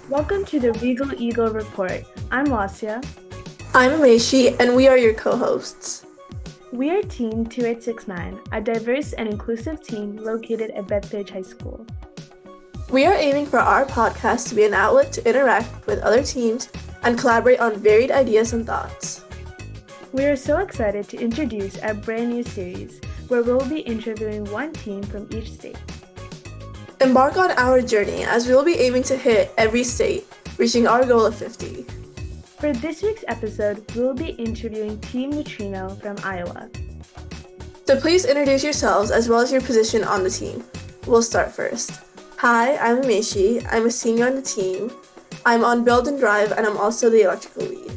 Welcome to the Regal Eagle Report. I'm Lasya. I'm Ameshi, and we are your co-hosts. We are Team 2869, a diverse and inclusive team located at Bethpage High School. We are aiming for our podcast to be an outlet to interact with other teams and collaborate on varied ideas and thoughts. We are so excited to introduce our brand new series where we'll be interviewing one team from each state. Embark on our journey as we will be aiming to hit every state, reaching our goal of 50. For this week's episode, we'll be interviewing Team Neutrino from Iowa. So please introduce yourselves as well as your position on the team. We'll start first. Hi, I'm Ameshi. I'm a senior on the team. I'm on build and drive, and I'm also the electrical lead.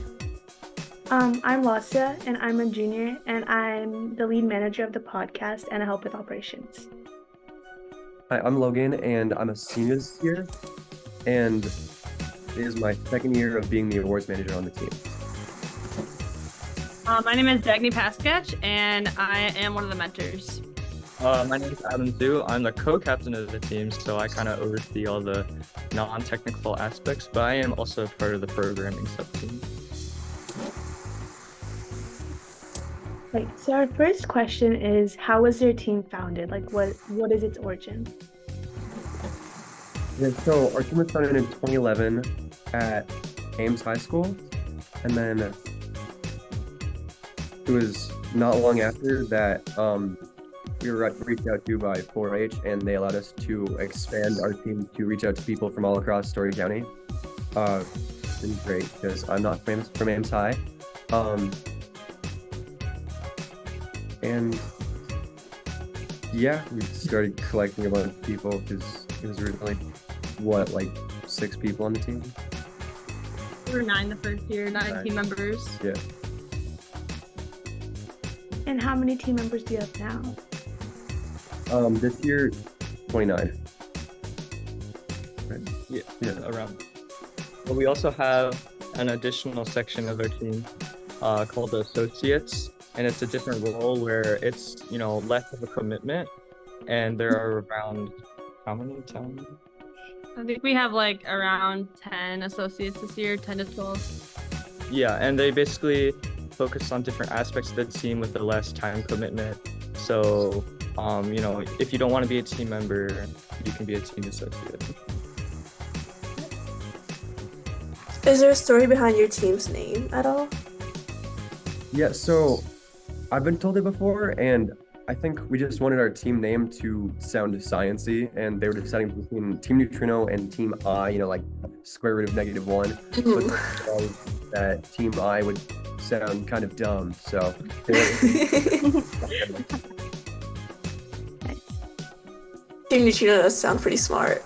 I'm Lasya, and I'm a junior, and I'm the lead manager of the podcast, and I help with operations. Hi, I'm Logan, and I'm a senior this year, and it is my second year of being the awards manager on the team. My name is Dagny Paskach, and I am one of the mentors. My name is Adam Zhu. I'm the co-captain of the team, so I kind of oversee all the non-technical aspects, but I am also part of the programming sub-team. Right, so our first question is, how was your team founded? Like, what is its origin? Yeah, so our team was founded in 2011 at Ames High School, and then it was not long after that we were reached out to by 4-H, and they allowed us to expand our team to reach out to people from all across Story County. It's been great because I'm not famous from Ames High. And yeah, we started collecting a bunch of people because it was originally, 6 people on the team? We were 9 the first year, 9 team members. Yeah. And how many team members do you have now? This year, 29. Right. Yeah, around. But we also have an additional section of our team called the Associates, and it's a different role where it's, less of a commitment, and there are around, how many? 10? I think we have around 10 associates this year, 10 to 12. Yeah, and they basically focus on different aspects of the team with the less time commitment. So, if you don't want to be a team member, you can be a team associate. Is there a story behind your team's name at all? Yeah, so I've been told it before, and I think we just wanted our team name to sound science-y, and they were deciding between Team Neutrino and Team I, square root of -1. But that Team I would sound kind of dumb, so. Team Neutrino does sound pretty smart.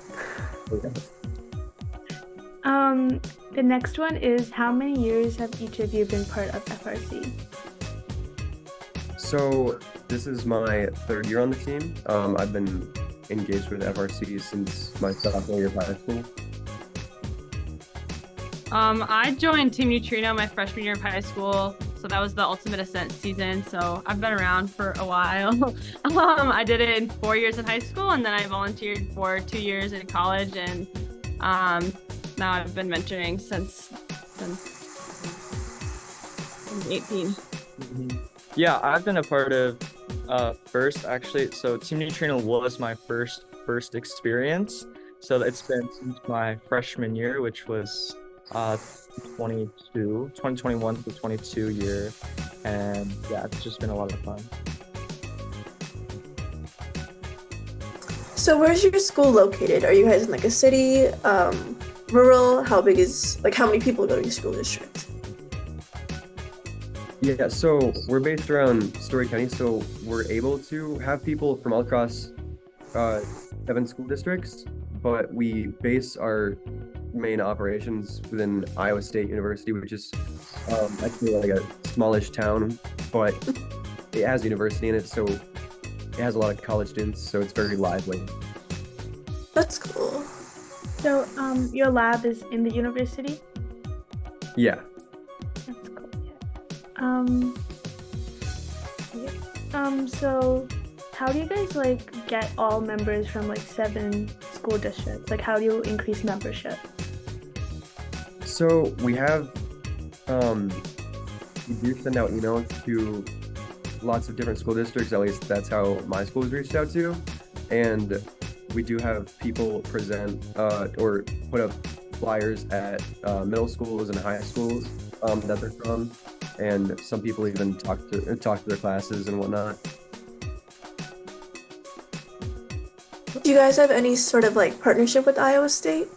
The next one is, how many years have each of you been part of FRC? So this is my 3rd year on the team. I've been engaged with FRC since my sophomore year of high school. I joined Team Neutrino my freshman year of high school, so that was the Ultimate Ascent season, so I've been around for a while. I did it in 4 years in high school, and then I volunteered for 2 years in college, and now I've been mentoring since 18. Yeah, I've been a part of first, actually. So Team Neutrino was my first experience. So it's been since my freshman year, which was 2021 to 22 year. And yeah, it's just been a lot of fun. So where's your school located? Are you guys in a city, rural? How many people go to your school district? Yeah, so we're based around Story County, so we're able to have people from all across 7 school districts, but we base our main operations within Iowa State University, which is actually a smallish town, but it has a university in it, so it has a lot of college students, so it's very lively. That's cool. So, your lab is in the university? Yeah. That's cool, so how do you guys get all members from 7 school districts? How do you increase membership? So we do send out emails to lots of different school districts. At least that's how my school was reached out to, and we do have people present or put up flyers at middle schools and high schools that they're from, and some people even talk to their classes and whatnot. Do you guys have any sort of like partnership with Iowa State?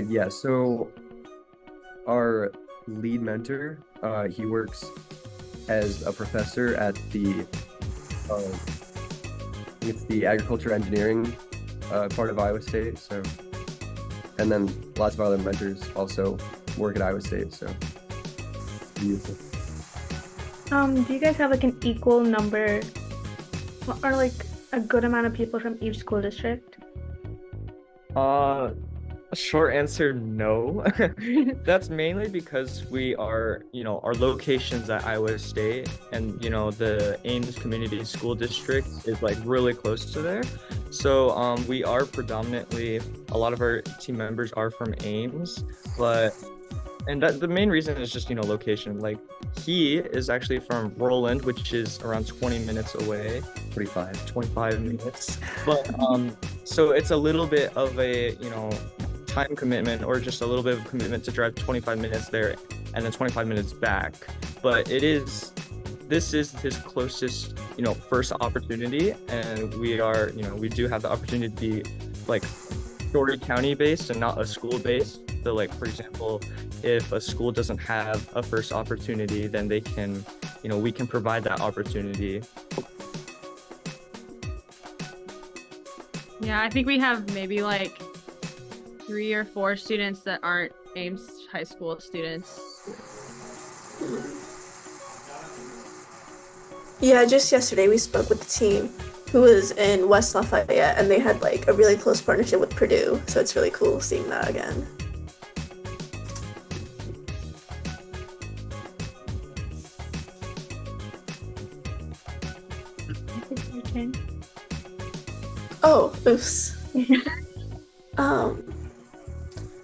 Yeah. So our lead mentor, he works as a professor at it's the agriculture engineering part of Iowa State. So, and then lots of other mentors also work at Iowa State. So, beautiful. Do you guys have like an equal number or like a good amount of people from each school district? A short answer, no. That's mainly because we are, our locations at Iowa State and, the Ames Community School District is like really close to there. So we are predominantly, a lot of our team members are from Ames, and the main reason is just, location. Like he is actually from Roland, which is around 20 minutes away. 25 minutes. But so it's a little bit of a, time commitment or just a little bit of commitment to drive 25 minutes there and then 25 minutes back. But this is his closest, first opportunity. And we do have the opportunity to be like Story County based and not a school based. So like, for example, if a school doesn't have a first opportunity, then they can, we can provide that opportunity. Yeah, I think we have maybe like 3 or 4 students that aren't Ames High School students. Yeah, just yesterday we spoke with the team who was in West Lafayette, and they had like a really close partnership with Purdue. So it's really cool seeing that again. Oh, oops.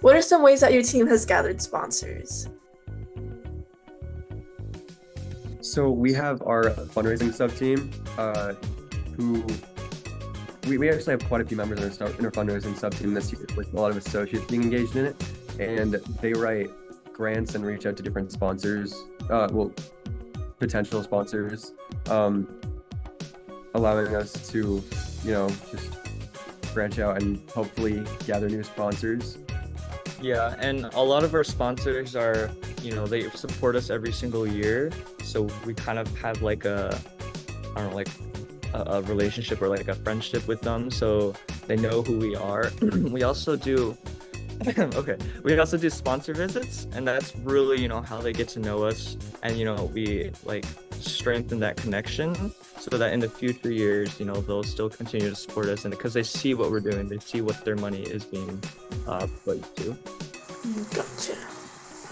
What are some ways that your team has gathered sponsors? So we have our fundraising sub team, who we actually have quite a few members in our fundraising sub team this year, with a lot of associates being engaged in it, and they write grants and reach out to different sponsors, potential sponsors, allowing us to, just branch out and hopefully gather new sponsors. Yeah, and a lot of our sponsors are, they support us every single year. So we kind of have like a relationship or like a friendship with them. So they know who we are. We also do, we also do sponsor visits, and that's really, how they get to know us. And, we like strengthen that connection so that in the future years, they'll still continue to support us, and because they see what we're doing, they see what their money is being put to. Gotcha.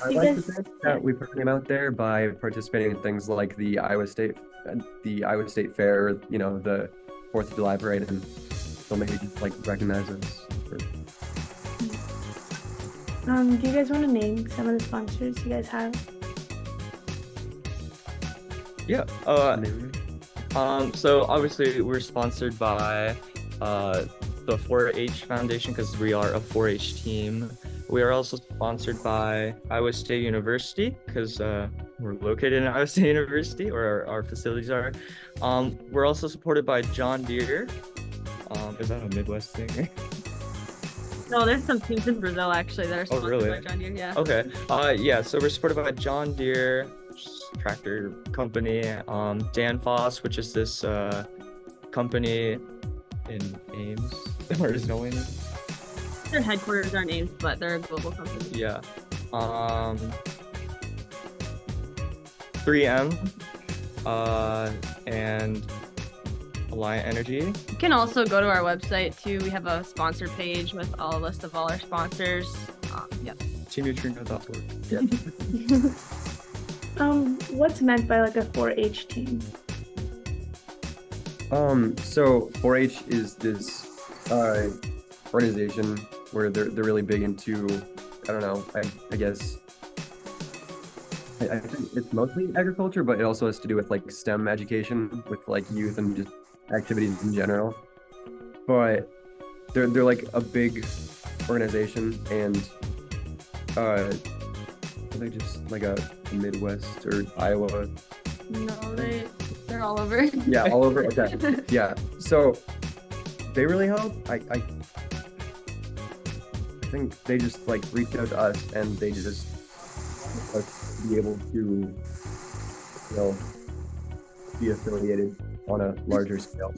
I like to think that we put them out there by participating in things like the Iowa State Fair, the 4th of July parade, and they'll maybe just like recognize us. Do you guys want to name some of the sponsors you guys have? Yeah. So obviously we're sponsored by the 4-H Foundation because we are a 4-H team. We are also sponsored by Iowa State University because we're located in Iowa State University, or our facilities are. We're also supported by John Deere. Is that a Midwest thing? No, there's some teams in Brazil actually that are sponsored really? by John Deere. Yeah. Okay. Yeah. So we're supported by John Deere, tractor company. Danfoss, which is this company in Ames, or is no one? Their headquarters aren't Ames, but they're a global company. Yeah. 3M, and Alliant Energy. You can also go to our website too. We have a sponsor page with a list of all our sponsors. Yep. Neutrino.org. Yeah. What's meant by like a 4-H team? So 4-H is this organization where they're really big into I don't know, I guess I think it's mostly agriculture, but it also has to do with like STEM education with like youth and just activities in general. But they're like a big organization, and are they just like a Midwest or Iowa? No, they're all over. Yeah, all over. Okay. Yeah. So they really help. I think they just like reached out to us, and they just us be able to, be affiliated on a larger scale.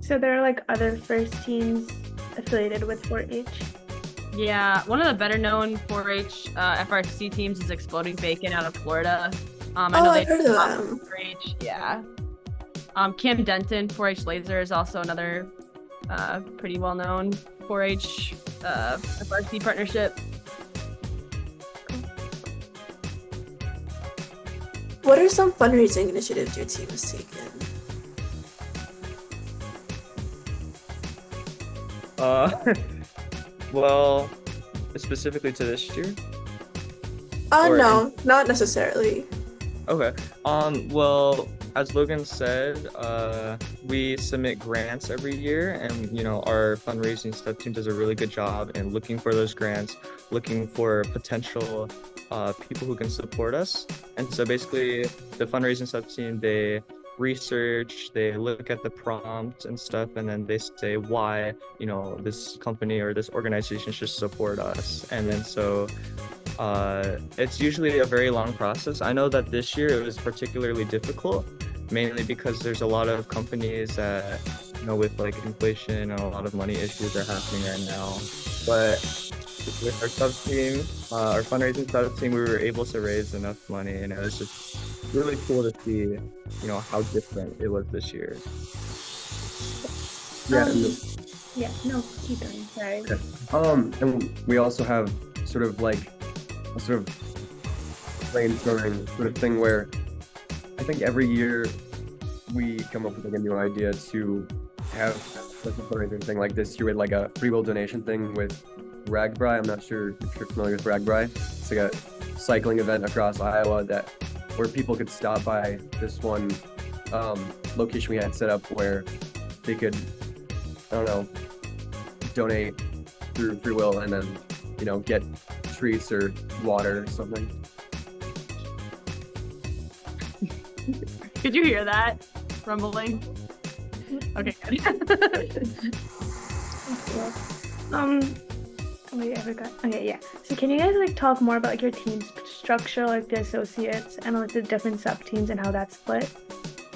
So there are like other first teams affiliated with 4-H. Yeah, one of the better known 4-H FRC teams is Exploding Bacon out of Florida. I know I've heard of do them. 4-H, yeah. Cam Denton 4-H Laser is also another pretty well known 4-H FRC partnership. What are some fundraising initiatives your team has taken? Well, specifically to this year? Or No, not necessarily. Okay. Well, as Logan said, we submit grants every year, and our fundraising sub team does a really good job in looking for those grants, looking for potential people who can support us. And so basically, the fundraising sub team, they research, they look at the prompt and stuff, and then they say why this company or this organization should support us. And then so it's usually a very long process. I know that this year it was particularly difficult, mainly because there's a lot of companies that with like inflation and a lot of money issues are happening right now. But with our sub team, our fundraising sub team, we were able to raise enough money, and it was just really cool to see how different it was this year. Yeah. Yeah, no, keep going. Sorry. Okay. And we also have sort of like a sort of brainstorming sort of thing where I think every year we come up with like a new idea to have like a fundraising thing. Like this year we had like a free will donation thing with Ragbri. I'm not sure if you're familiar with Ragbri. It's like a cycling event across Iowa where people could stop by this one location we had set up where they could, I don't know, donate through free will and then get treats or water or something. Could you hear that rumbling? Okay, good. Wait, I forgot. Okay, yeah. So can you guys like talk more about like your team's structure, like the associates and like the different sub teams and how that's split?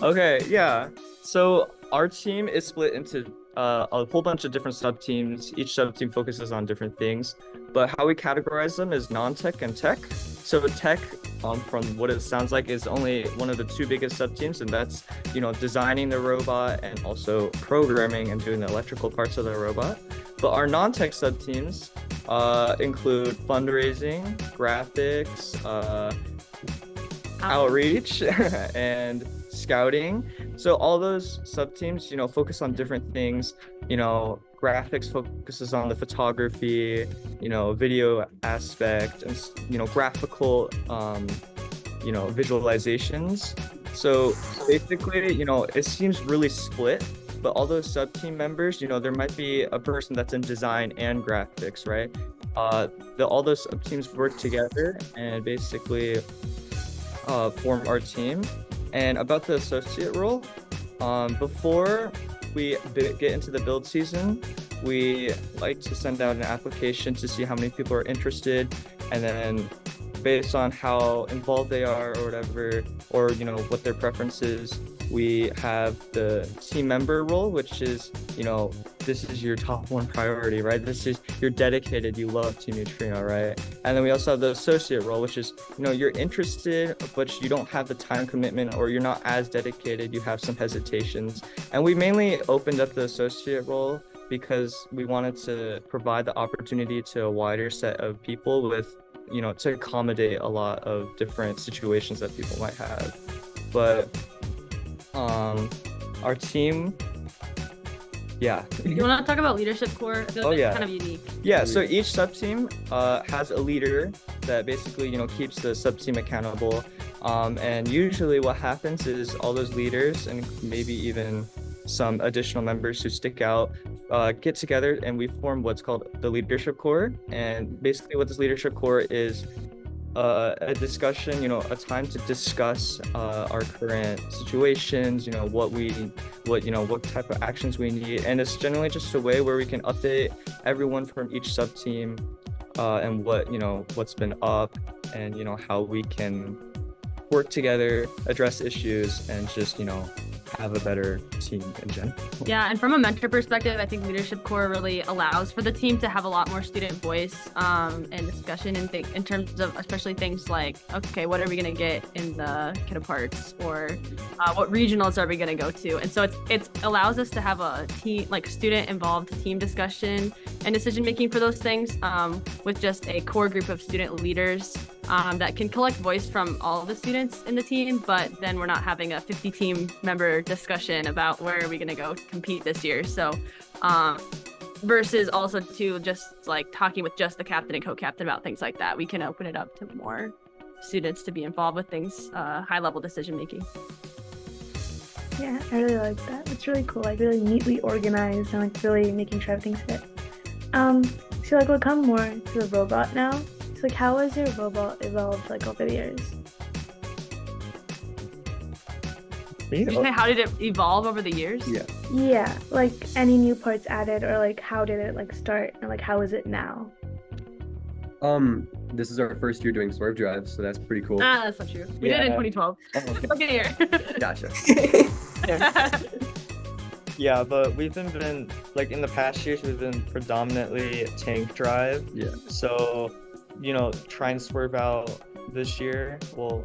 Okay, yeah. So our team is split into a whole bunch of different sub teams. Each sub team focuses on different things, but how we categorize them is non-tech and tech. So tech, from what it sounds like, is only one of the two biggest sub teams, and that's designing the robot and also programming and doing the electrical parts of the robot. But our non-tech sub teams include fundraising, graphics, outreach, and scouting. So all those sub teams, focus on different things. Graphics focuses on the photography, video aspect, and graphical, visualizations. So basically, it seems really split. But all those sub team members, there might be a person that's in design and graphics, right? All those sub teams work together and basically form our team. And about the associate role, before we get into the build season, we like to send out an application to see how many people are interested, and then based on how involved they are or whatever, or what their preference is, we have the team member role, which is this is your top one priority, right? This is, you're dedicated, you love Team Neutrino, right? And then we also have the associate role, which is you're interested but you don't have the time commitment, or you're not as dedicated, you have some hesitations. And we mainly opened up the associate role because we wanted to provide the opportunity to a wider set of people with to accommodate a lot of different situations that people might have. But our team Yeah. You want to talk about leadership core? I feel Oh, like yeah. it's kind of unique. Yeah, so each sub-team has a leader that basically, keeps the sub-team accountable. And usually what happens is all those leaders and maybe even some additional members who stick out get together and we form what's called the leadership core. And basically what this leadership core is a discussion, a time to discuss our current situations, what type of actions we need. And it's generally just a way where we can update everyone from each sub team and what's been up and, how we can work together, address issues, and just, have a better team in general. Yeah, and from a mentor perspective, I think leadership core really allows for the team to have a lot more student voice and discussion in terms of especially things like, okay, what are we going to get in the kid parts, or what regionals are we going to go to? And so it allows us to have a team, like student involved team discussion and decision making for those things with just a core group of student leaders that can collect voice from all the students in the team, but then we're not having a 50 team member discussion about where are we going to go compete this year. So versus also to just like talking with just the captain and co-captain about things like that, we can open it up to more students to be involved with things, high level decision making. Yeah, I really like that. It's really cool, like really neatly organized and like really making sure everything's fit. So like we'll come more to the robot now. So like how has your robot evolved like over the years? Did you say how did it evolve over the years? Yeah. Yeah, like any new parts added, or like how did it like start, and like how is it now? This is our first year doing swerve drives, so that's pretty cool. That's not true. We did it in 2012. Oh, okay. Look at here. Gotcha. Yeah, but we've been like in the past years, we've been predominantly tank drive. Yeah. So, try and swerve out this year. Well,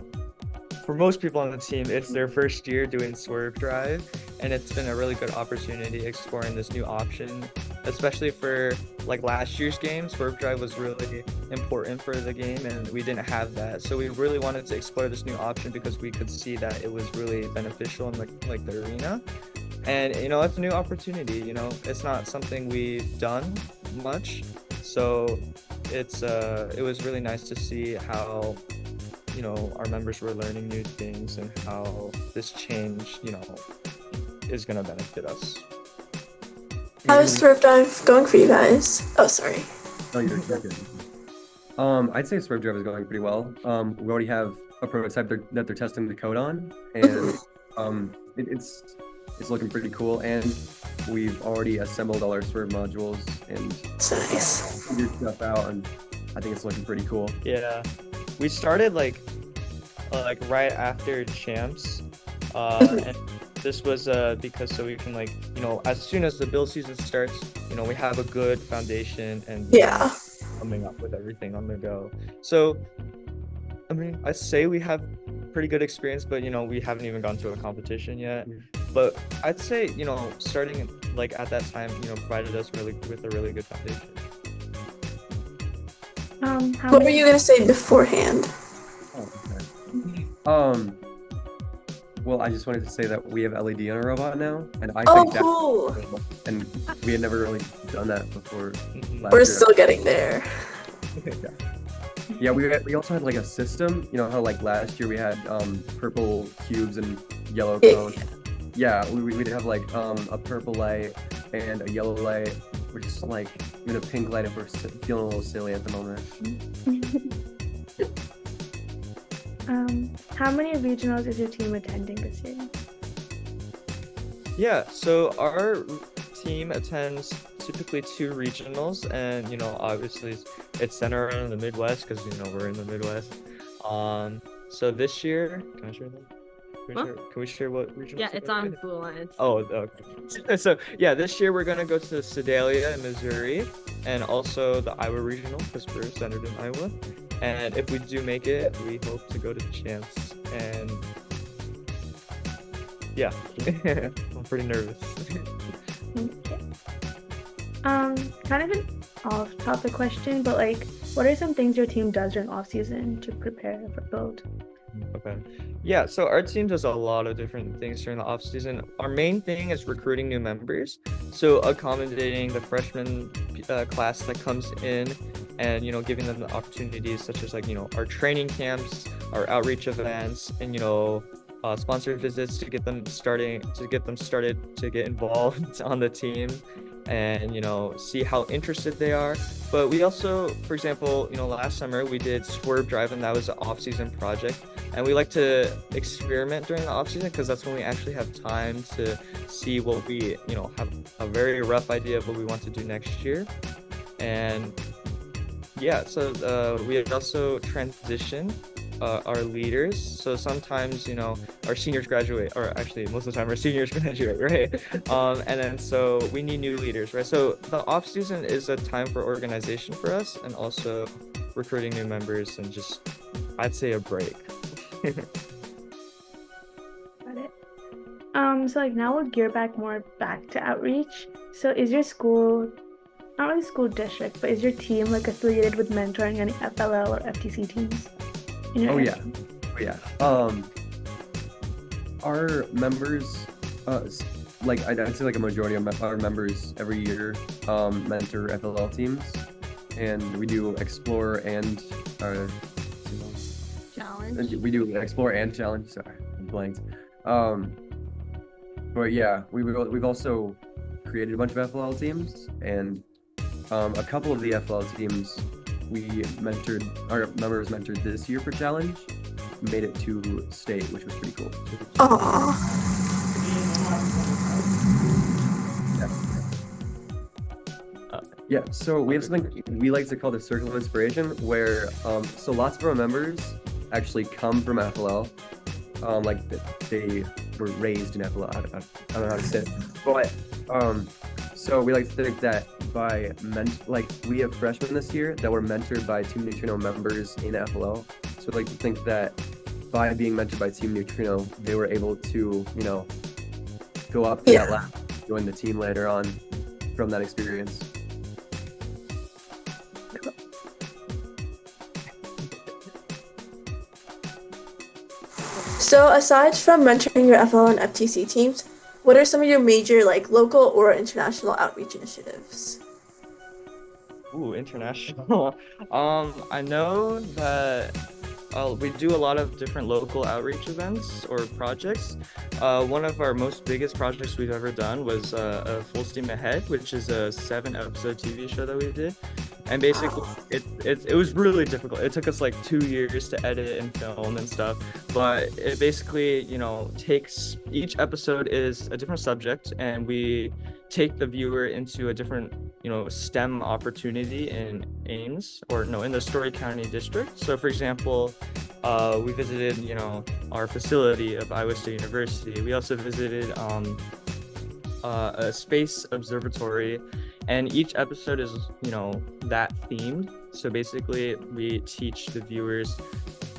for most people on the team, it's their first year doing swerve drive, and it's been a really good opportunity exploring this new option, especially for like last year's game. Swerve drive was really important for the game, and we didn't have that. So we really wanted to explore this new option because we could see that it was really beneficial in like the arena. And it's a new opportunity. It's not something we've done much, so it was really nice to see how our members were learning new things and how this change is going to benefit us. How is Swerve Dive going for you guys? Oh, sorry. Oh, you're good. I'd say swerve drive is going pretty well. We already have a prototype that they're testing the code on, and it's looking pretty cool. And we've already assembled all our swerve modules and That's nice. figured stuff out, and I think it's looking pretty cool. Yeah, we started like right after champs, and this was because so we can as soon as the build season starts, we have a good foundation and Yeah. coming up with everything on the go. So I mean, I say we have pretty good experience, but we haven't even gone to a competition yet. But I'd say starting at that time provided us with a really good foundation. How What were many- you gonna say beforehand? Oh, okay. Well, I just wanted to say that we have LED on our robot now, and I Oh, think that's cool. cool. And we had never really done that before. Last We're year. still getting there. Yeah, we also had like a system. How like last year we had purple cubes and yellow Yeah. cones. Yeah, we'd have like a purple light and a yellow light. We're just like even a pink light if we're feeling a little silly at the moment. How many regionals is your team attending this year? Yeah, so our team attends typically 2 regionals, and obviously it's centered around the Midwest because we're in the Midwest. So this year, can I share that? Can we share what regional? Yeah, it's on Blue Alliance. Oh, okay. So yeah, this year we're gonna go to Sedalia in Missouri, and also the Iowa regional because we're centered in Iowa. And if we do make it, we hope to go to champs. And yeah, I'm pretty nervous. Okay. Kind of an off-topic question, but like, what are some things your team does during off-season to prepare for build? Okay. Yeah, so our team does a lot of different things during the off season. Our main thing is recruiting new members. So accommodating the freshman class that comes in, and giving them the opportunities such as our training camps, our outreach events, and sponsored visits to get them started to get involved on the team, and see how interested they are. But we also, for example, last summer we did Swerve Drive, and that was an off-season project, and we like to experiment during the off-season because that's when we actually have time to see what we have a very rough idea of what we want to do next year. And yeah, so we also transition our leaders. So sometimes, our seniors graduate, or actually most of the time our seniors graduate, right? And then so we need new leaders, right? So the off season is a time for organization for us, and also recruiting new members, and just, I'd say, a break. Got it. So now we'll gear back to outreach. So is your school, not really school district, but is your team affiliated with mentoring any FLL or FTC teams? Oh yeah. Our members, I'd say a majority of our members every year mentor FLL teams, and we do explore and Challenge. we do explore and challenge. Sorry, I blanked. But yeah, we've also created a bunch of FLL teams, and a couple of the FLL teams our members mentored this year for challenge, made it to state, which was pretty cool. Aww. Yeah, so we have something we like to call the circle of inspiration, where so lots of our members actually come from FLL, they were raised in FLL. I don't know how to say it, but so we like to think that we have freshmen this year that were mentored by Team Neutrino members in FLL. So we like to think that by being mentored by Team Neutrino, they were able to, go up to that level, join the team later on from that experience. So aside from mentoring your FLL and FTC teams, what are some of your major local or international outreach initiatives? Ooh, international. I know that we do a lot of different local outreach events or projects. One of our most biggest projects we've ever done was a Full Steam Ahead, which is a 7-episode TV show that we did. And basically, it was really difficult. It took us 2 years to edit and film and stuff. But it basically, takes, each episode is a different subject, and we take the viewer into a different, STEM opportunity in Ames, in the Story County District. So for example, we visited, our facility of Iowa State University. We also visited a space observatory, and each episode is, that themed. So basically we teach the viewers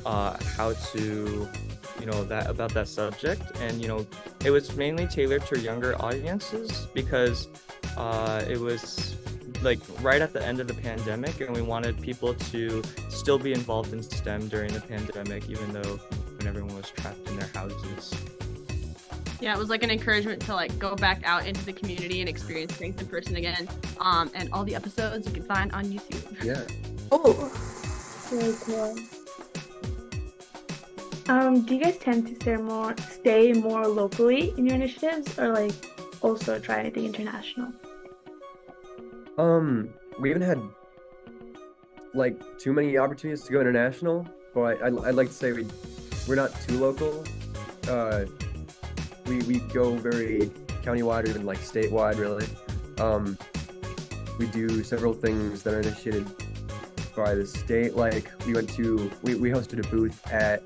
how to, about that subject. And, it was mainly tailored to younger audiences because it was right at the end of the pandemic, and we wanted people to still be involved in STEM during the pandemic, even though when everyone was trapped in their houses. Yeah, it was an encouragement to go back out into the community and experience things in person again. And all the episodes you can find on YouTube. Yeah. Oh, Very cool. Do you guys tend to stay more locally in your initiatives, or also try anything international? We haven't had too many opportunities to go international, but I'd like to say we're not too local. We go very countywide or even statewide, really. We do several things that are initiated by the state. We hosted a booth at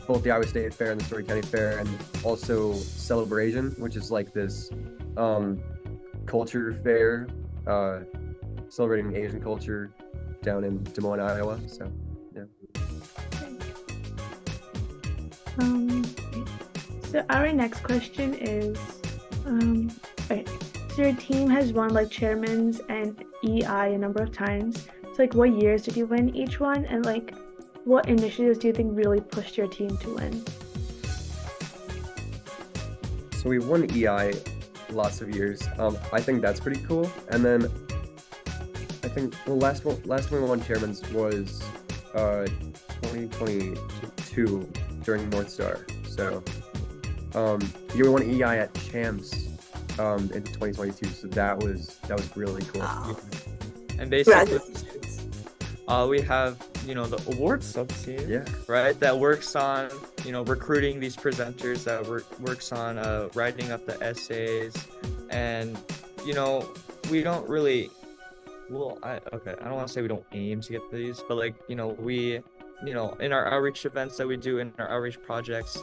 both the Iowa State Fair and the Story County Fair, and also Celebration, which is this culture fair celebrating Asian culture down in Des Moines, Iowa. So yeah. So our next question is, okay, so your team has won chairman's and EI a number of times. So what years did you win each one, and what initiatives do you think really pushed your team to win? So we won EI lots of years. I think that's pretty cool. And then I think the last one we won chairman's was 2022 during North Star. So we won EI at champs in 2022. So that was really cool. Wow. And basically, Congratulations. we have, the awards sub team, Yeah. right? That works on, recruiting these presenters, that works on writing up the essays. And, we don't really, I don't want to say we don't aim to get these, but like, we, in our outreach events that we do, in our outreach projects,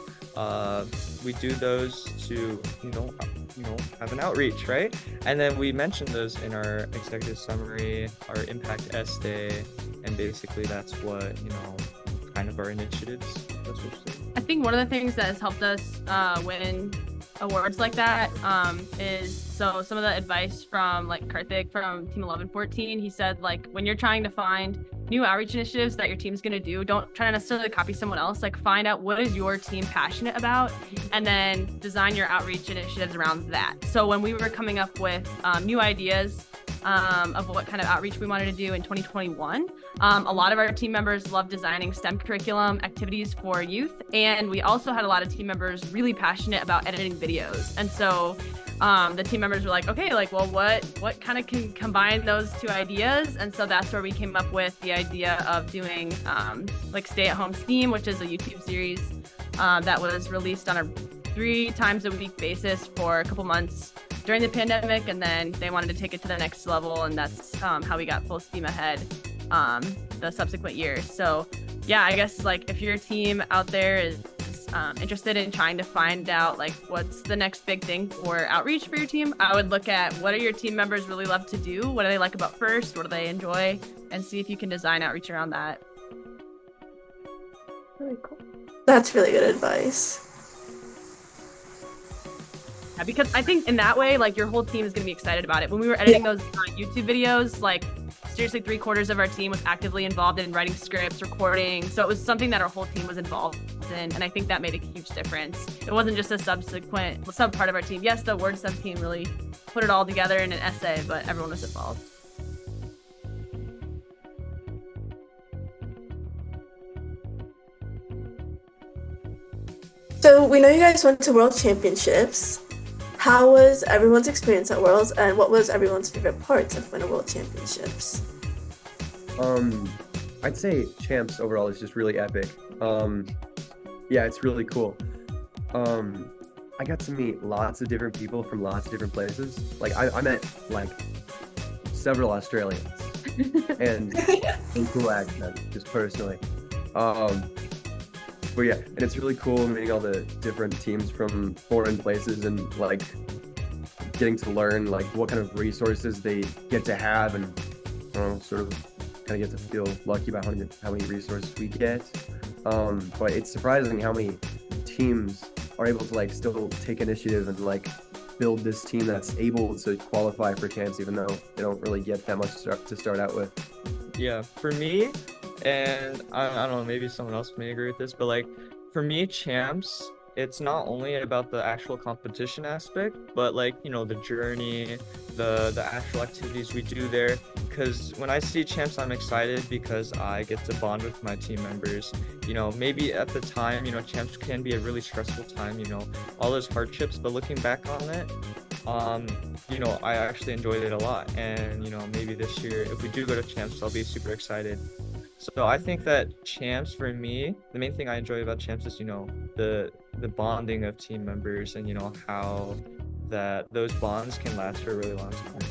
we do those to, have an outreach, right? And then we mention those in our executive summary, our impact essay, and basically that's what, kind of our initiatives. That's what we're saying. I think one of the things that has helped us win awards like that is some of the advice from like Karthik from Team 1114. He said, like, when you're trying to find new outreach initiatives that your team's going to do, don't try to necessarily copy someone else. Like, find out what is your team passionate about and then design your outreach initiatives around that. So when we were coming up with new ideas of what kind of outreach we wanted to do in 2021, a lot of our team members love designing STEM curriculum activities for youth, and we also had a lot of team members really passionate about editing videos. And so the team members were like, okay, like, well, what kind of can combine those two ideas? And so that's where we came up with the idea of doing like Stay at Home STEAM, which is a YouTube series that was released on a 3 times a week basis for a couple months during the pandemic, and then they wanted to take it to the next level, and that's how we got full steam ahead the subsequent years. So yeah, I guess like if your team out there is interested in trying to find out like what's the next big thing for outreach for your team, I would look at what do your team members really love to do, what do they like about FIRST, what do they enjoy, and see if you can design outreach around that. Really cool. That's really good advice. Yeah, because I think in that way, like, your whole team is going to be excited about it. When we were editing those YouTube videos, like, seriously, 3/4 of our team was actively involved in writing scripts, recording. So it was something that our whole team was involved in, and I think that made a huge difference. It wasn't just a sub part of our team. Yes, the word sub team really put it all together in an essay, but everyone was involved. So we know you guys went to World Championships. How was everyone's experience at Worlds, and what was everyone's favorite parts of winning World Championships? I'd say champs overall is just really epic. Yeah, it's really cool. I got to meet lots of different people from lots of different places. Like I met like several Australians and a cool accent, just personally. But yeah, and it's really cool meeting all the different teams from foreign places and like getting to learn like what kind of resources they get to have, and sort of kind of get to feel lucky about how many resources we get. But it's surprising how many teams are able to like still take initiative and like build this team that's able to qualify for champs, even though they don't really get that much to start out with. Yeah, for me, and I don't know, maybe someone else may agree with this, but like for me, champs, it's not only about the actual competition aspect, but like, the journey, the actual activities we do there. Because when I see champs, I'm excited because I get to bond with my team members. Maybe at the time, champs can be a really stressful time, all those hardships, but looking back on it, I actually enjoyed it a lot. And, maybe this year, if we do go to champs, I'll be super excited. So I think that champs, for me, the main thing I enjoy about champs is, the bonding of team members, and, how those bonds can last for a really long time.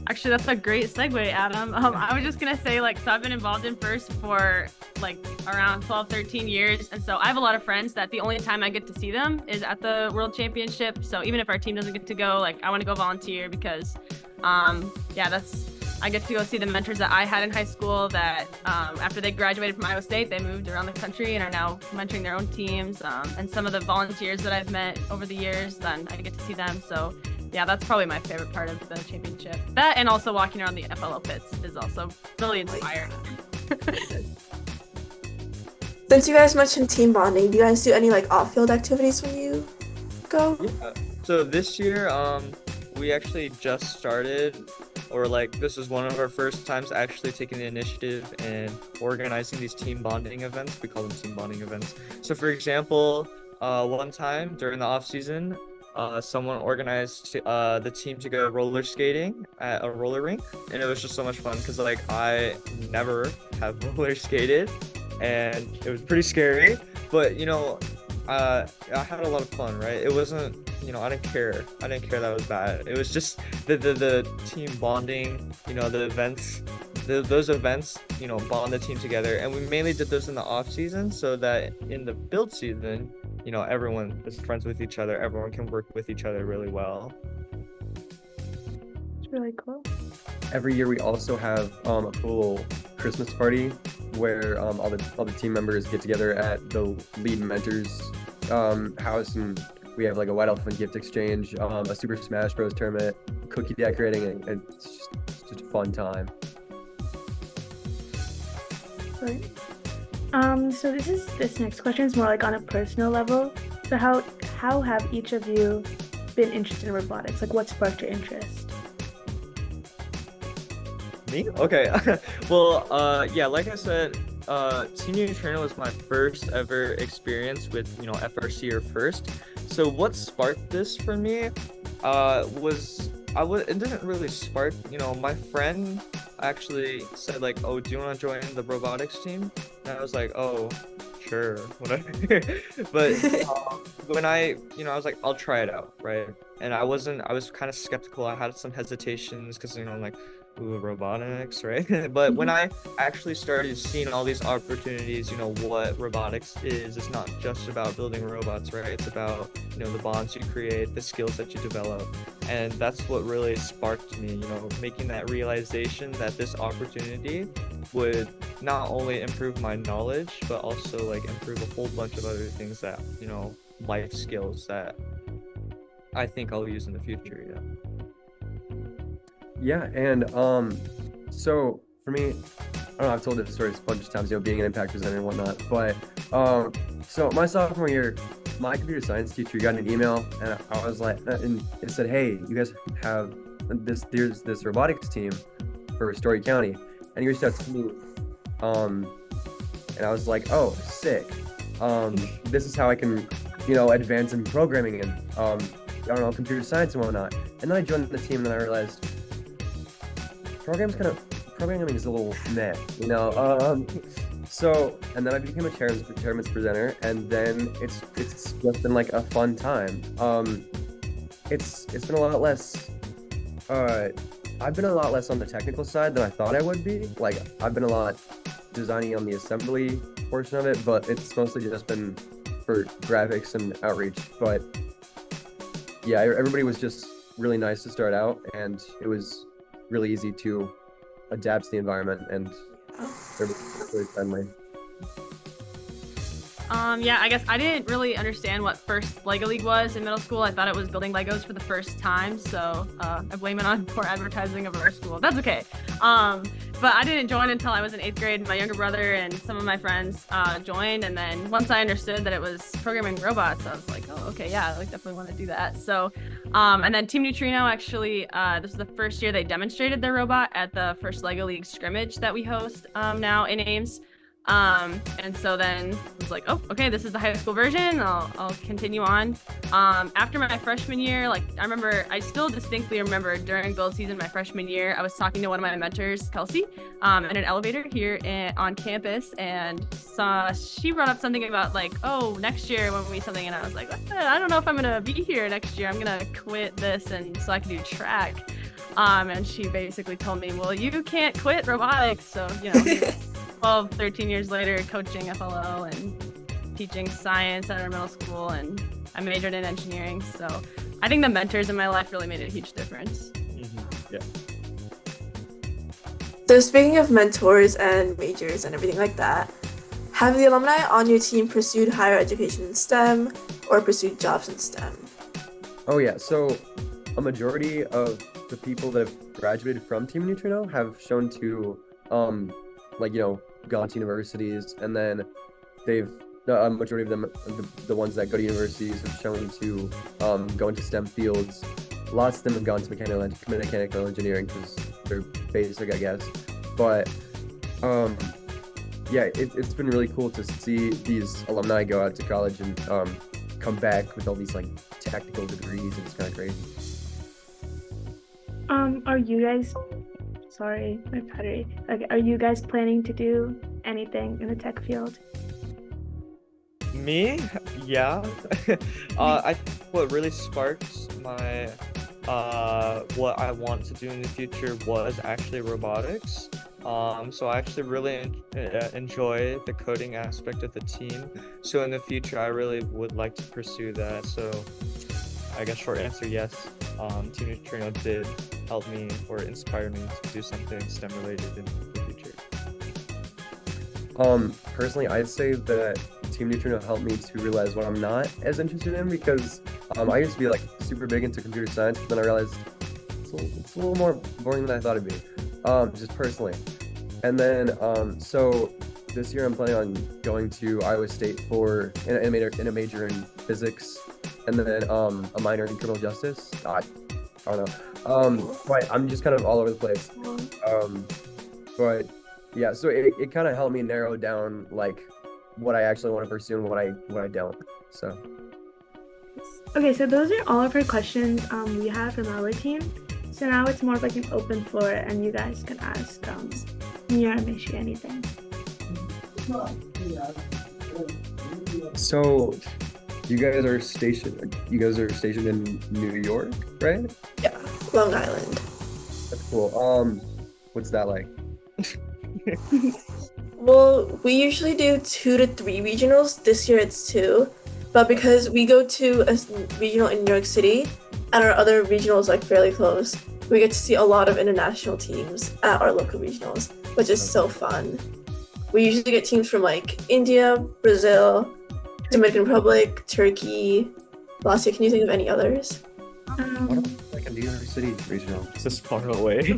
Actually, that's a great segue, Adam. I was just going to say, like, so I've been involved in FIRST for like around 12, 13 years. And so I have a lot of friends that the only time I get to see them is at the World Championship. So even if our team doesn't get to go, like, I want to go volunteer because, I get to go see the mentors that I had in high school that after they graduated from Iowa State, they moved around the country and are now mentoring their own teams. And some of the volunteers that I've met over the years, then I get to see them. So yeah, that's probably my favorite part of the championship. That, and also walking around the FLO pits is also really inspiring. Since you guys mentioned team bonding, do you guys do any like off-field activities when you go? Yeah. So this year, we actually just started, or like this is one of our first times actually taking the initiative and organizing these team bonding events. We call them team bonding events. So for example, one time during the off season, someone organized the team to go roller skating at a roller rink, and it was just so much fun because like I never have roller skated, and it was pretty scary, but I had a lot of fun, right? It wasn't, I didn't care that was bad. It was just the team bonding, the events, those events, bond the team together, and we mainly did those in the off season so that in the build season, everyone is friends with each other, everyone can work with each other really well. It's really cool. Every year we also have a cool Christmas party where all the team members get together at the lead mentor's house, and we have like a White Elephant gift exchange, a Super Smash Bros. Tournament, cookie decorating, and it's just a fun time. Right. So this next question is more like on a personal level. So how have each of you been interested in robotics? Like, what sparked your interest? Me? Okay. Well, yeah, like I said, Team Neutrino was my first ever experience with, FRC or FIRST. So what sparked this for me it didn't really spark, my friend actually said like, oh, do you want to join the robotics team? And I was like, oh, sure, whatever. But when I was like, I'll try it out, right? And I was kind of skeptical. I had some hesitations because, I'm like, ooh, robotics, right? But when I actually started seeing all these opportunities, what robotics is, it's not just about building robots, right? It's about, the bonds you create, the skills that you develop. And that's what really sparked me, making that realization that this opportunity would not only improve my knowledge, but also like improve a whole bunch of other things that, life skills that I think I'll use in the future, Yeah, and so for me, I don't know, I've told this story a bunch of times, being an impact presenter and whatnot, but so my sophomore year, my computer science teacher got an email, and I was like, and it said, hey, you guys have there's this robotics team for Story County, and you reached out to me, and I was like, oh, sick. This is how I can, advance in programming and I don't know, computer science and whatnot. And then I joined the team, and then I realized programming is a little meh, So, and then I became a chairman's presenter, and then it's just been like a fun time. It's been a lot less. I've been a lot less on the technical side than I thought I would be. Like, I've been a lot designing on the assembly portion of it, but it's mostly just been for graphics and outreach. But yeah, everybody was just really nice to start out, and it was really easy to adapt to the environment, and everybody was really friendly. Yeah, I guess I didn't really understand what first Lego League was in middle school. I thought it was building Legos for the first time, so I blame it on poor advertising of our school. That's okay. But I didn't join until I was in 8th grade. My younger brother and some of my friends joined, and then once I understood that it was programming robots, I was like, oh, okay, yeah, I definitely want to do that. So, and then Team Neutrino actually, this is the first year they demonstrated their robot at the first Lego League scrimmage that we host now in Ames. And so then I was like, oh, okay, this is the high school version. I'll continue on. After my freshman year, I still distinctly remember during build season my freshman year, I was talking to one of my mentors, Kelsey, in an elevator here on campus, and she brought up something about like, oh, next year when we something, and I was like, I don't know if I'm gonna be here next year. I'm gonna quit this and so I can do track. And she basically told me, well, you can't quit robotics. So, 12, 13 years later, coaching FLO and teaching science at our middle school, and I majored in engineering. So I think the mentors in my life really made a huge difference. Yeah. So speaking of mentors and majors and everything like that, have the alumni on your team pursued higher education in STEM or pursued jobs in STEM? Oh yeah, so a majority of the people that have graduated from Team Neutrino have shown to gone to universities, and then a majority of them, the ones that go to universities, have shown to go into STEM fields lots of them have gone to mechanical engineering because they're basic, I guess. But yeah, it's been really cool to see these alumni go out to college and come back with all these like technical degrees. It's kind of crazy. Are you guys, sorry, my battery. Okay, are you guys planning to do anything in the tech field? Me? Yeah. I think what really sparked my what I want to do in the future was actually robotics. So I actually really enjoy the coding aspect of the team. So in the future, I really would like to pursue that. So I guess short answer, yes. Team Neutrino did help me or inspire me to do something STEM related in the future. Personally, I'd say that Team Neutrino helped me to realize what I'm not as interested in because I used to be like super big into computer science, but then I realized it's a little more boring than I thought it'd be, just personally. And then so this year I'm planning on going to Iowa State for in a major in physics, and then a minor in criminal justice. I don't know. But I'm just kind of all over the place. But yeah, so it kind of helped me narrow down like what I actually want to pursue and what I don't. So Okay, so those are all of our questions we have from our team. So now it's more of like an open floor, and you guys can ask me or Mishi anything. So you guys are stationed in New York, right? Yeah, Long Island. That's cool. What's that like? Well, we usually do 2 to 3 regionals. This year it's 2. But because we go to a regional in New York City and our other regionals like fairly close, we get to see a lot of international teams at our local regionals, which is so fun. We usually get teams from like India, Brazil, Dominican Republic, Turkey. Last year, can you think of any others? What about like a New York City regional? It's just far away.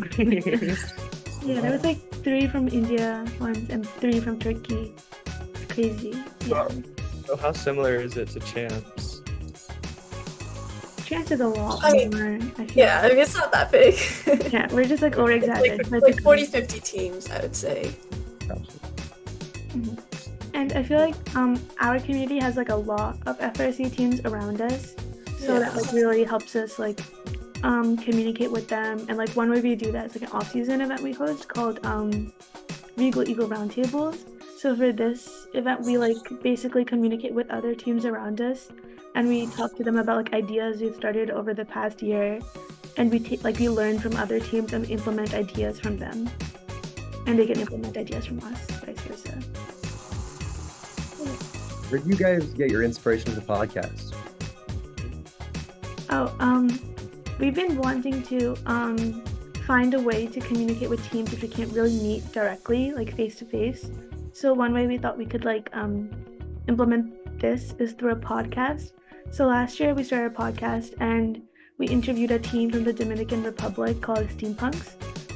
Yeah, there was like 3 from India once and 3 from Turkey. It's crazy. Yeah. So how similar is it to Champs? Chance is a lot I mean, more. I feel Yeah, I mean, it's not that big. Yeah, we're just like over It's exaggerated. like 40, 50 teams, I would say. And I feel like our community has like a lot of FRC teams around us, so that like really helps us like communicate with them. And like one way we do that is like an off-season event we host called Regal Eagle Roundtables. So for this event, we like basically communicate with other teams around us, and we talk to them about like ideas we've started over the past year, and we learn from other teams and implement ideas from them, and they can implement ideas from us, vice versa. Where do you guys get your inspiration for the podcast? We've been wanting to find a way to communicate with teams if we can't really meet directly, like face to face. So one way we thought we could like implement this is through a podcast. So last year we started a podcast and we interviewed a team from the Dominican Republic called Steampunks,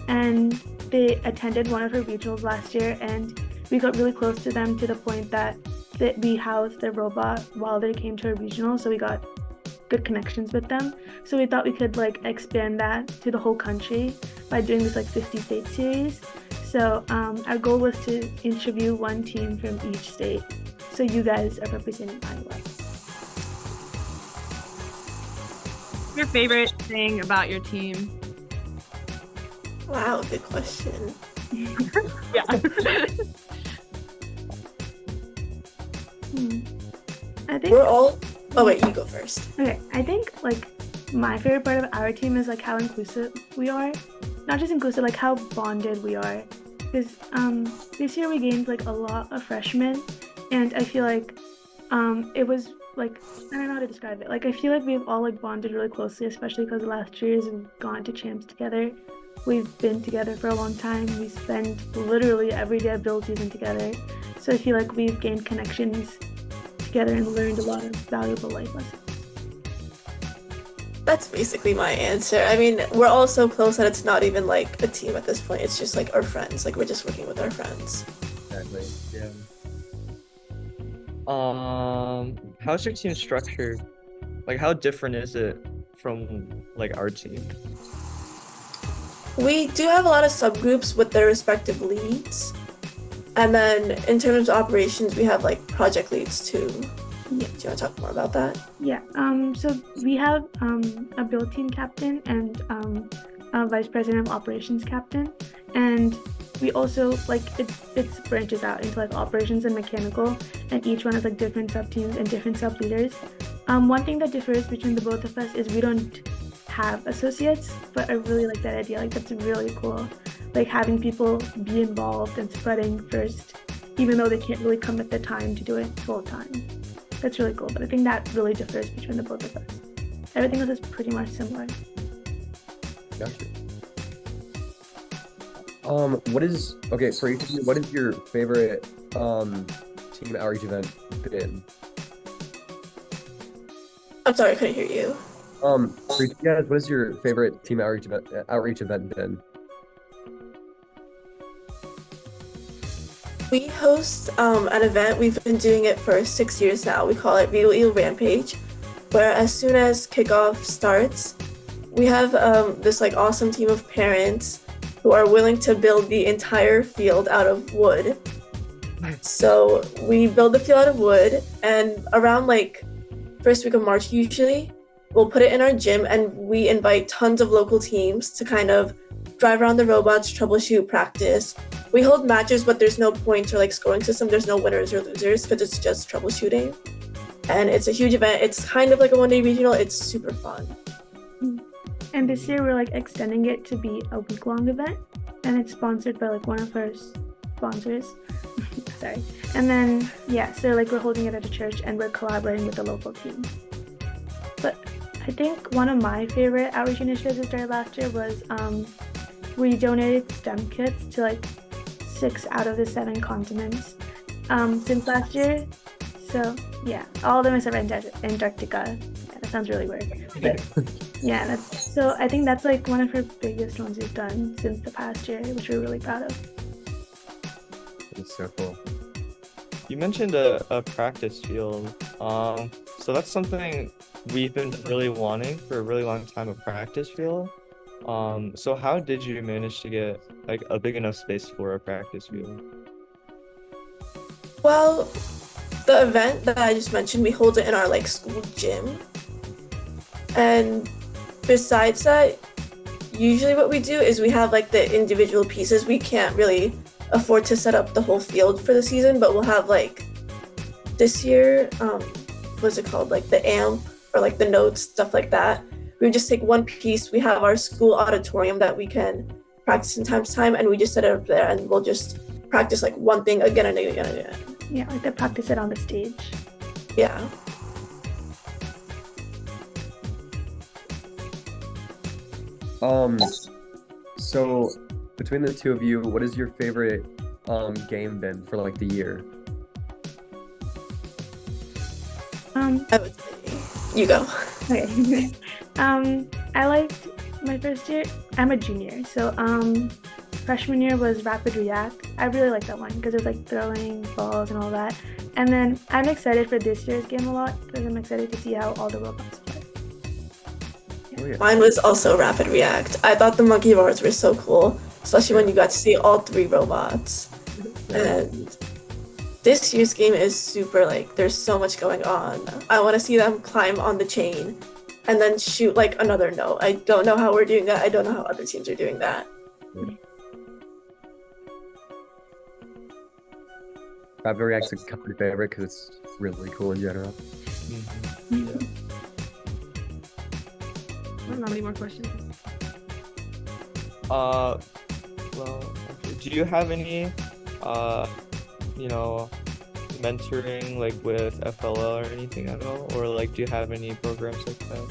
and they attended one of our regionals last year, and we got really close to them to the point that we housed their robot while they came to our regional, so we got good connections with them. So we thought we could like expand that to the whole country by doing this like 50-state series. So our goal was to interview one team from each state. So you guys are representing Iowa. Your favorite thing about your team? Wow, good question. Yeah. I think We're all. Oh wait, you go first. Okay, I think like my favorite part of our team is like how inclusive we are. Not just inclusive, like how bonded we are. Because this year we gained like a lot of freshmen, and I feel like it was like, I don't know how to describe it. Like I feel like we've all like bonded really closely, especially because the last 2 years we've gone to champs together. We've been together for a long time. We spend literally every day of build season together. So I feel like we've gained connections together and learned a lot of valuable life lessons. That's basically my answer. I mean, we're all so close that it's not even like a team at this point. It's just like our friends. Like we're just working with our friends. Exactly. Yeah. How's your team structured? Like, how different is it from like our team? We do have a lot of subgroups with their respective leads. And then in terms of operations, we have like project leads too. Yeah. Do you want to talk more about that? Yeah. So we have a build team captain and a vice president of operations captain, and we also like it branches out into like operations and mechanical, and each one has like different sub teams and different sub leaders. One thing that differs between the both of us is we don't have associates, but I really like that idea. Like that's really cool. Like having people be involved and spreading first, even though they can't really commit the time to do it full time. That's really cool, but I think that really differs between the both of us. Everything else is pretty much similar. Gotcha. For each of you, what is your favorite team outreach event been? I'm sorry, I couldn't hear you. For each of you guys, what is your favorite team outreach event been? We host an event. We've been doing it for 6 years now. We call it Regal Eagle Rampage, where as soon as kickoff starts, we have this like awesome team of parents who are willing to build the entire field out of wood. So we build the field out of wood, and around like first week of March usually, we'll put it in our gym, and we invite tons of local teams to kind of drive around the robots, troubleshoot, practice. We hold matches, but there's no points or like scoring system. There's no winners or losers because it's just troubleshooting. And it's a huge event. It's kind of like a one-day regional. It's super fun. And this year we're like extending it to be a week-long event, and it's sponsored by like one of our sponsors. Sorry. And then so like we're holding it at a church, and we're collaborating with the local team. But I think one of my favorite outreach initiatives we started last year was we donated STEM kits to like 6 out of the 7 continents since last year. So yeah, all of them except Antarctica. Yeah, that sounds really weird. But yeah, so I think that's like one of our biggest ones we've done since the past year, which we're really proud of. It's so cool. You mentioned a practice field. So that's something we've been really wanting for a really long time, a practice field. So how did you manage to get like a big enough space for a practice field? Well, the event that I just mentioned, we hold it in our like school gym. And besides that, usually what we do is we have like the individual pieces. We can't really afford to set up the whole field for the season, but we'll have like this year, what's it called? Like the amp or like the notes, stuff like that. We just take one piece. We have our school auditorium that we can practice from time to time, and we just set it up there, and we'll just practice like one thing again and again and again. Yeah, like they practice it on the stage. Yeah. So between the two of you, what is your favorite game been for like the year? I would say you go. Okay. I liked my first year. I'm a junior, so freshman year was Rapid React. I really liked that one because it was like throwing balls and all that. And then I'm excited for this year's game a lot because I'm excited to see how all the robots play. Oh, yeah. Mine was also Rapid React. I thought the monkey bars were so cool, especially when you got to see all 3 robots. And this year's game is super, like, there's so much going on. I want to see them climb on the chain and then shoot like another note. I don't know how we're doing that. I don't know how other teams are doing that. Rapid React's a company favorite because it's really cool in general. Yeah. I don't have any more questions. Well, do you have any, mentoring like with FLL or anything at all? Or like, do you have any programs like that?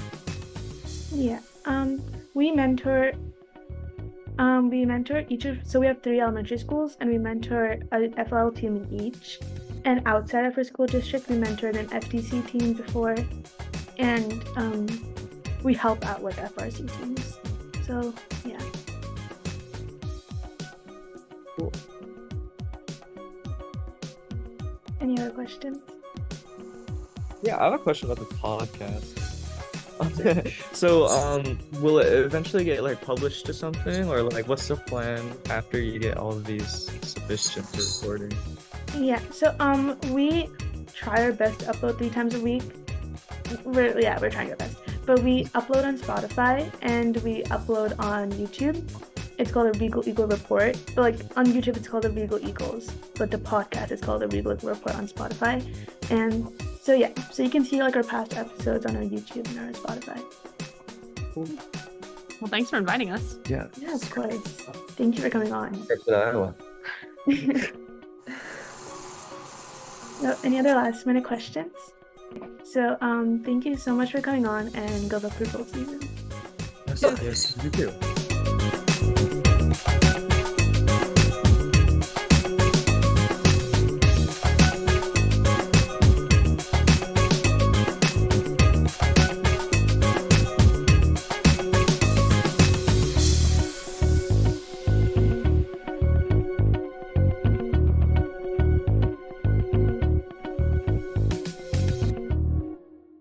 Yeah. We mentor each of, so we have 3 elementary schools, and we mentor a FLL team in each. And outside of our school district, we mentored an FDC team before, and we help out with FRC teams. So yeah. Cool. Any other questions? Yeah, I have a question about the podcast. So, will it eventually get like published to something, or like what's the plan after you get all of these submissions for recording? Yeah, so we try our best to upload 3 times a week. We're trying our best. But we upload on Spotify and we upload on YouTube. It's called the Regal Eagle Report. But like on YouTube it's called the Regal Eagles. But the podcast is called the Regal Eagle Report on Spotify. And so yeah, so you can see like our past episodes on our YouTube and our Spotify. Well, thanks for inviting us. Yeah. Yeah, of course. Thank you for coming on. Trips in Iowa. So, any other last minute questions? So thank you so much for coming on and good luck for bowl season. Yes, you too.